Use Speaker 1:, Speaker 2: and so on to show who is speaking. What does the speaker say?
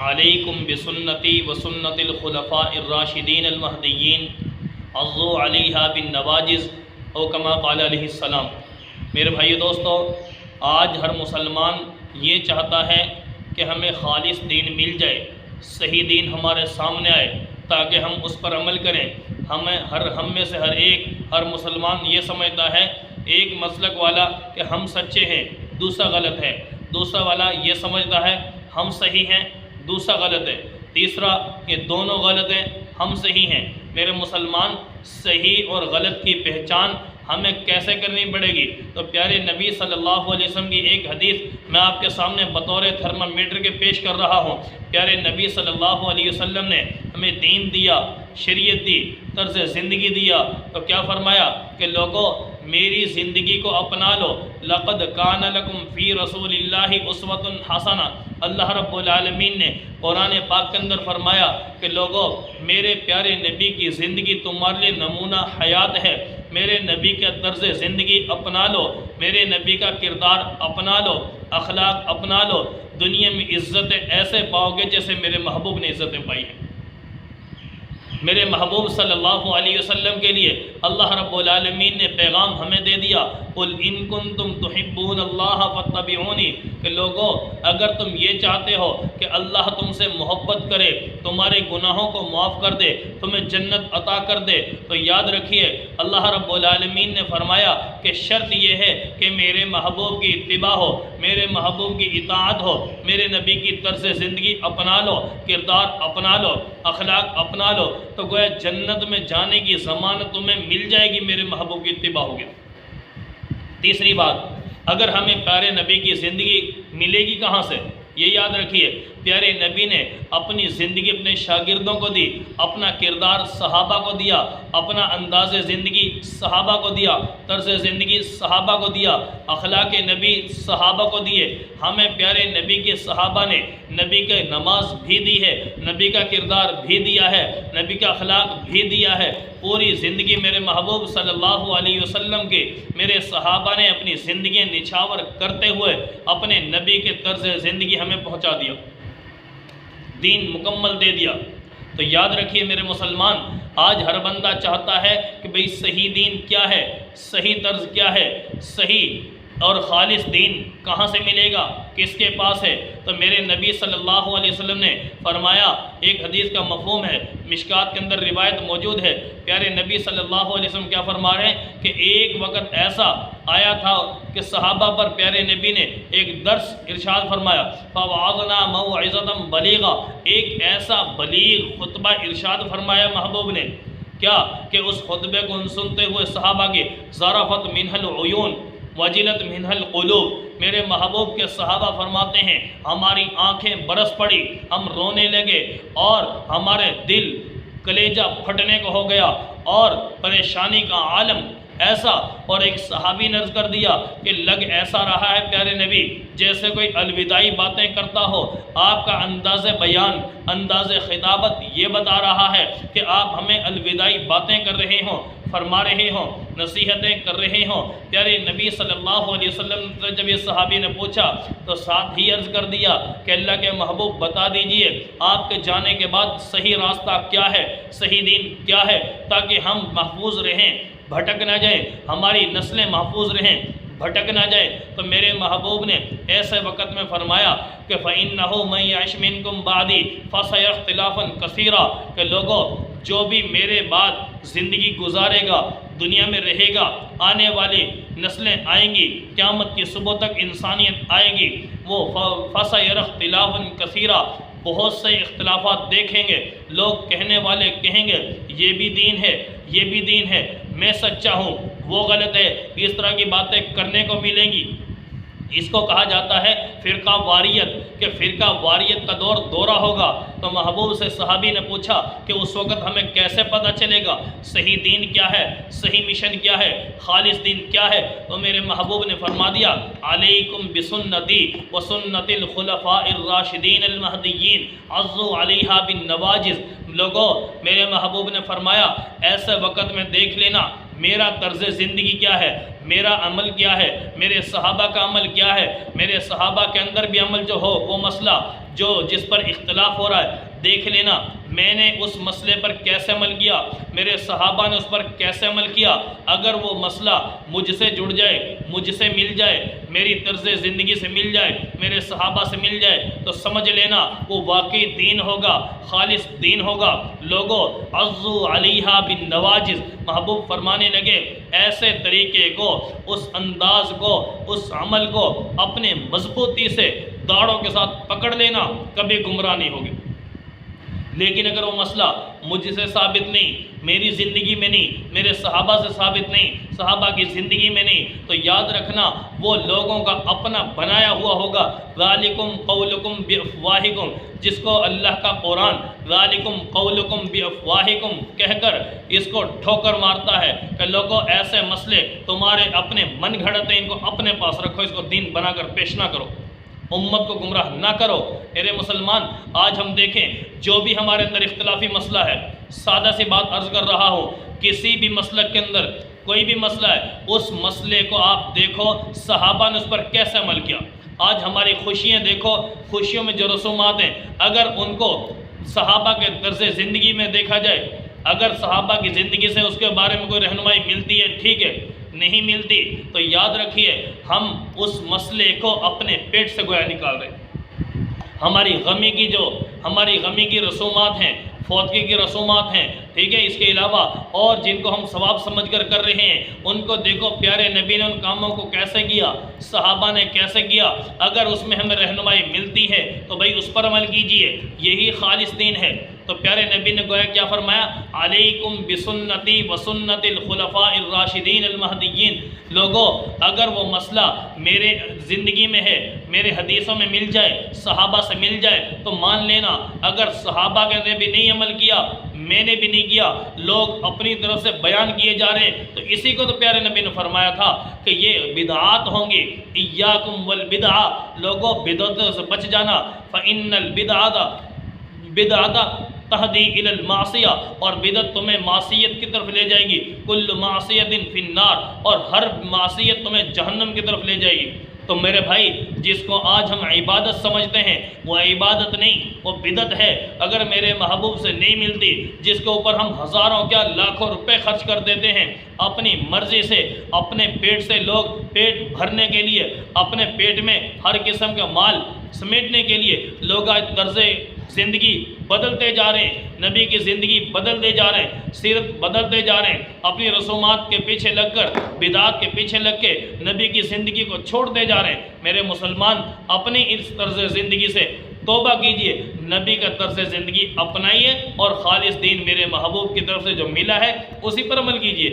Speaker 1: علیکم بسنتی وسنت الخلفاء الراشدین المہدیین عضوا علیہا بالنواجذ او کما قال علیہ السلام۔ میرے بھائیو دوستو، آج ہر مسلمان یہ چاہتا ہے کہ ہمیں خالص دین مل جائے، صحیح دین ہمارے سامنے آئے تاکہ ہم اس پر عمل کریں۔ ہم میں سے ہر مسلمان یہ سمجھتا ہے، ایک مسلک والا کہ ہم سچے ہیں، دوسرا غلط ہے، دوسرا والا یہ سمجھتا ہے ہم صحیح ہیں، دوسرا غلط ہے، تیسرا کہ دونوں غلط ہیں، ہم صحیح ہیں۔ میرے مسلمان، صحیح اور غلط کی پہچان ہمیں کیسے کرنی پڑے گی؟ تو پیارے نبی صلی اللہ علیہ وسلم کی ایک حدیث میں آپ کے سامنے بطور تھرمامیٹر کے پیش کر رہا ہوں۔ پیارے نبی صلی اللہ علیہ وسلم نے ہمیں دین دیا، شریعت دی، طرز زندگی دیا، تو کیا فرمایا کہ لوگوں میری زندگی کو اپنا لو۔ لقد کان لکم فی رسول اللہ اسوۃ حسنہ۔ اللہ رب العالمین نے قرآن پاک کے اندر فرمایا کہ لوگوں میرے پیارے نبی کی زندگی تمہارے لیے نمونہ حیات ہے، میرے نبی کا طرز زندگی اپنا لو، میرے نبی کا کردار اپنا لو، اخلاق اپنا لو، دنیا میں عزتیں ایسے پاؤ گے جیسے میرے محبوب نے عزتیں پائی ہیں۔ میرے محبوب صلی اللہ علیہ وسلم کے لیے اللہ رب العالمین نے پیغام ہمیں دے دیا، قُلْ إِن كُنتُمْ تُحِبُّونَ اللَّهَ فَاتَّبِعُونِي، کہ لوگوں اگر تم یہ چاہتے ہو کہ اللہ تم سے محبت کرے، تمہارے گناہوں کو معاف کر دے، تمہیں جنت عطا کر دے، تو یاد رکھیے اللہ رب العالمین نے فرمایا کہ شرط یہ ہے کہ میرے محبوب کی اتباع ہو، میرے محبوب کی اطاعت ہو، میرے نبی کی طرز زندگی اپنا لو، کردار اپنا لو، اخلاق اپنا لو، تو گویا جنت میں جانے کی ضمانت تمہیں مل جائے گی، میرے محبوب کی اتباع ہوگی۔ تیسری بات، اگر ہمیں پیارے نبی کی زندگی ملے گی کہاں سے؟ یہ یاد رکھیے پیارے نبی نے اپنی زندگی اپنے شاگردوں کو دی، اپنا کردار صحابہ کو دیا، اپنا انداز زندگی صحابہ کو دیا، طرز زندگی صحابہ کو دیا، اخلاق نبی صحابہ کو دیے۔ ہمیں پیارے نبی کے صحابہ نے نبی کے نماز بھی دی ہے، نبی کا کردار بھی دیا ہے، نبی کا اخلاق بھی دیا ہے۔ پوری زندگی میرے محبوب صلی اللہ علیہ وسلم کے میرے صحابہ نے اپنی زندگی نچھاور کرتے ہوئے اپنے نبی کے طرز زندگی ہمیں پہنچا دیا، دین مکمل دے دیا۔ تو یاد رکھیے میرے مسلمان، آج ہر بندہ چاہتا ہے کہ بھئی صحیح دین کیا ہے، صحیح طرز کیا ہے، صحیح اور خالص دین کہاں سے ملے گا، کس کے پاس ہے؟ تو میرے نبی صلی اللہ علیہ وسلم نے فرمایا، ایک حدیث کا مفہوم ہے، مشکات کے اندر روایت موجود ہے، پیارے نبی صلی اللہ علیہ وسلم کیا فرما رہے ہیں کہ ایک وقت ایسا آیا تھا کہ صحابہ پر پیارے نبی نے ایک درس ارشاد فرمایا، فَوَعَظْنَا مَوْعِظَةً بَلِيغًا، ایک ایسا بلیغ خطبہ ارشاد فرمایا محبوب نے، کیا کہ اس خطبے کو سنتے ہوئے صحابہ کے ذَرَفَتْ مِنْهَا الْعُيُونَ وَجِلَتْ مِنْهَا الْقُلُوبُ، میرے محبوب کے صحابہ فرماتے ہیں ہماری آنکھیں برس پڑی، ہم رونے لگے اور ہمارے دل کلیجہ پھٹنے کو ہو گیا اور پریشانی کا عالم ایسا۔ اور ایک صحابی نے عرض کر دیا کہ لگ ایسا رہا ہے پیارے نبی جیسے کوئی الوداعی باتیں کرتا ہو، آپ کا انداز بیان، انداز خطابت یہ بتا رہا ہے کہ آپ ہمیں الوداعی باتیں کر رہے ہوں، فرما رہے ہوں، نصیحتیں کر رہے ہوں۔ پیارے نبی صلی اللہ علیہ وسلم سے جب یہ صحابی نے پوچھا تو ساتھ ہی عرض کر دیا کہ اللہ کے محبوب بتا دیجئے آپ کے جانے کے بعد صحیح راستہ کیا ہے، صحیح دین کیا ہے، تاکہ ہم محفوظ رہیں، بھٹک نہ جائیں، ہماری نسلیں محفوظ رہیں، بھٹک نہ جائے۔ تو میرے محبوب نے ایسے وقت میں فرمایا کہ فَإِنَّهُ مَن يَعِشْ مِنكُم بَعْدِي فَسَيَرَى اخْتِلَافًا كَثِيرًا، کہ لوگوں جو بھی میرے بعد زندگی گزارے گا، دنیا میں رہے گا، آنے والی نسلیں آئیں گی، قیامت کی صبح تک انسانیت آئے گی، وہ فَسَيَرَى اخْتِلَافًا كَثِيرًا، بہت سے اختلافات دیکھیں گے، لوگ کہنے والے کہیں گے یہ بھی دین ہے، یہ بھی دین ہے، میں سچا ہوں، وہ غلط ہے، اس طرح کی باتیں کرنے کو ملیں گی۔ اس کو کہا جاتا ہے فرقہ واریت، کہ فرقہ واریت کا دور دورہ ہوگا۔ تو محبوب سے صحابی نے پوچھا کہ اس وقت ہمیں کیسے پتہ چلے گا صحیح دین کیا ہے، صحیح مشن کیا ہے، خالص دین کیا ہے؟ تو میرے محبوب نے فرما دیا، علیکم بسنتی وسنت الخلفاء الراشدین المہدیین عضوا علیہا بالنواجذ، لوگوں میرے محبوب نے فرمایا ایسے وقت میں دیکھ لینا میرا طرز زندگی کیا ہے، میرا عمل کیا ہے، میرے صحابہ کا عمل کیا ہے، میرے صحابہ کے اندر بھی عمل جو ہو وہ مسئلہ جس پر اختلاف ہو رہا ہے، دیکھ لینا میں نے اس مسئلے پر کیسے عمل کیا، میرے صحابہ نے اس پر کیسے عمل کیا۔ اگر وہ مسئلہ مجھ سے جڑ جائے، مجھ سے مل جائے، میری طرز زندگی سے مل جائے، میرے صحابہ سے مل جائے، تو سمجھ لینا وہ واقعی دین ہوگا، خالص دین ہوگا۔ لوگوں عضو علیہا بالنواجذ، محبوب فرمانے لگے ایسے طریقے کو، اس انداز کو، اس عمل کو اپنے مضبوطی سے داڑھوں کے ساتھ پکڑ لینا، کبھی گمراہ نہیں ہوگی۔ لیکن اگر وہ مسئلہ مجھ سے ثابت نہیں، میری زندگی میں نہیں، میرے صحابہ سے ثابت نہیں، صحابہ کی زندگی میں نہیں، تو یاد رکھنا وہ لوگوں کا اپنا بنایا ہوا ہوگا۔ ذالکم قولکم بافواہکم، جس کو اللہ کا قرآن ذالکم قولکم بافواہکم کہہ کر اس کو ٹھوکر مارتا ہے کہ لوگوں ایسے مسئلے تمہارے اپنے من گھڑت ہیں، ان کو اپنے پاس رکھو، اس کو دین بنا کر پیش نہ کرو، امت کو گمراہ نہ کرو۔ میرے مسلمان، آج ہم دیکھیں جو بھی ہمارے اندر اختلافی مسئلہ ہے، سادہ سی بات عرض کر رہا ہوں، کسی بھی مسلک کے اندر کوئی بھی مسئلہ ہے، اس مسئلے کو آپ دیکھو صحابہ نے اس پر کیسے عمل کیا۔ آج ہماری خوشیاں دیکھو، خوشیوں میں جو رسومات ہیں، اگر ان کو صحابہ کے طرز زندگی میں دیکھا جائے، اگر صحابہ کی زندگی سے اس کے بارے میں کوئی رہنمائی ملتی ہے ٹھیک ہے، نہیں ملتی تو یاد رکھیے ہم اس مسئلے کو اپنے پیٹ سے گویا نکال رہے ہیں۔ ہماری غمی کی رسومات ہیں، فوتگی کی رسومات ہیں، ٹھیک ہے، اس کے علاوہ اور جن کو ہم ثواب سمجھ کر رہے ہیں، ان کو دیکھو پیارے نبی نے ان کاموں کو کیسے کیا، صحابہ نے کیسے کیا۔ اگر اس میں ہمیں رہنمائی ملتی ہے تو بھائی اس پر عمل کیجئے، یہی خالص دین ہے۔ تو پیارے نبی نے گویا کیا فرمایا، علیکم بسنتی وسنت الخلفاء الراشدین المہدیین۔ لوگوں اگر وہ مسئلہ میرے زندگی میں ہے، میرے حدیثوں میں مل جائے، صحابہ سے مل جائے، تو مان لینا اگر صحابہ نے بھی نہیں عمل کیا، میں نے بھی نہیں کیا، لوگ اپنی طرف سے بیان کیے جا رہے ہیں، تو اسی کو تو پیارے نبی نے فرمایا تھا کہ یہ بدعات ہوں گی۔ ایاکم والبدع، لوگوں بدعت سے بچ جانا، فإن البدعۃ تہدی الی المعصیہ، اور بدعت تمہیں معصیت کی طرف لے جائے گی، کل معصیت فی النار، اور ہر معصیت تمہیں جہنم کی طرف لے جائے گی۔ تو میرے بھائی جس کو آج ہم عبادت سمجھتے ہیں وہ عبادت نہیں، وہ بدعت ہے۔ اگر میرے محبوب سے نہیں ملتی، جس کے اوپر ہم ہزاروں کیا لاکھوں روپے خرچ کر دیتے ہیں اپنی مرضی سے، اپنے پیٹ سے، لوگ پیٹ بھرنے کے لیے، اپنے پیٹ میں ہر قسم کا مال سمیٹنے کے لیے لوگ آج طرز زندگی بدلتے جا رہے ہیں، نبی کی زندگی بدلتے جا رہے ہیں، سیرت بدلتے جا رہے ہیں، اپنی رسومات کے پیچھے لگ کر، بدعات کے پیچھے لگ کے نبی کی زندگی کو چھوڑتے جا رہے ہیں۔ میرے مسلمان اپنی اس طرز زندگی سے توبہ کیجئے، نبی کا طرز زندگی اپنائیے، اور خالص دین میرے محبوب کی طرف سے جو ملا ہے اسی پر عمل کیجئے۔